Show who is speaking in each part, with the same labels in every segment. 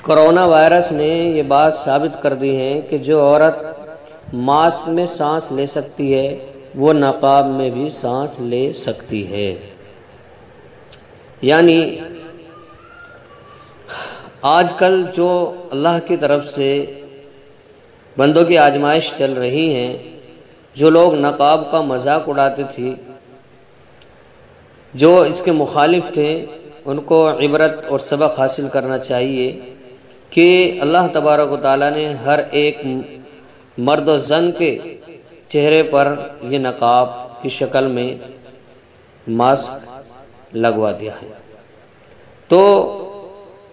Speaker 1: Corona virus نے یہ بات ثابت کر دی ہے کہ جو عورت ماسک میں سانس لے سکتی ہے وہ نقاب میں بھی سانس لے سکتی ہے۔ یعنی آج کل جو اللہ کی طرف سے بندوں کی آزمائش چل رہی ہیں، جو لوگ نقاب کا مذاق اڑاتے تھے، جو اس کے مخالف تھے، ان کو عبرت اور سبق حاصل کرنا چاہیے کہ اللہ تبارک و تعالیٰ نے ہر ایک مرد و زن کے چہرے پر یہ نقاب کی شکل میں ماسک لگوا دیا ہے۔ تو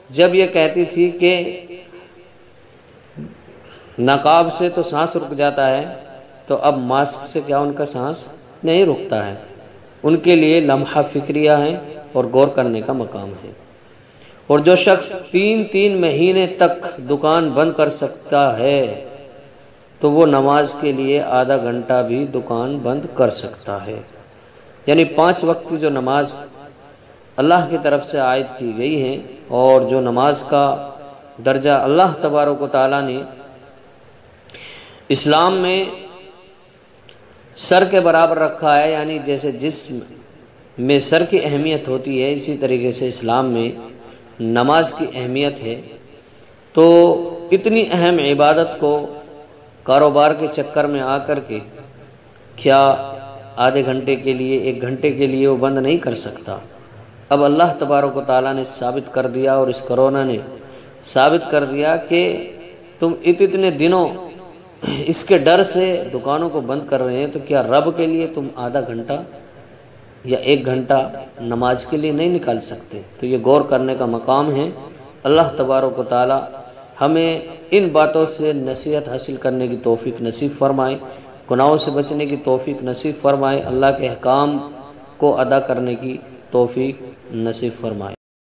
Speaker 1: جب یہ کہتی تھی کہ نقاب سے تو سانس رک جاتا ہے، تو اب ماسک سے کیا ان کا سانس نہیں رکتا ہے؟ ان کے لیے لمحہ فکریہ ہیں اور غور کرنے کا مقام ہے۔ اور جو شخص 3 مہینے تک دکان بند کر سکتا ہے تو وہ نماز کے لیے آدھا گھنٹہ بھی دکان بند کر سکتا ہے۔ یعنی 5 وقت کی جو نماز اللہ کی طرف سے عائد کی گئی ہے، اور جو نماز کا درجہ اللہ تبارک و تعالیٰ نے اسلام میں سر کے برابر رکھا ہے، یعنی جیسے جسم میں سر کی اہمیت ہوتی ہے، اسی طریقے سے اسلام میں نماز کی اہمیت ہے۔ تو اتنی اہم عبادت کو کاروبار کے چکر میں آ کر کے کیا آدھے گھنٹے کے لیے 1 گھنٹے کے لیے وہ بند نہیں کر سکتا؟ اب اللہ تبارک و تعالیٰ نے ثابت کر دیا، اور اس کرونا نے ثابت کر دیا کہ تم اتنے دنوں اس کے ڈر سے دکانوں کو بند کر رہے ہیں، تو کیا رب کے لیے تم آدھا گھنٹہ یا 1 گھنٹہ نماز کے لیے نہیں نکال سکتے؟ تو یہ غور کرنے کا مقام ہے۔ اللہ تبارک و تعالی ہمیں ان باتوں سے نصیحت حاصل کرنے کی توفیق نصیب فرمائے، گناہوں سے بچنے کی توفیق نصیب فرمائے، اللہ کے احکام کو ادا کرنے کی توفیق نصیب فرمائے۔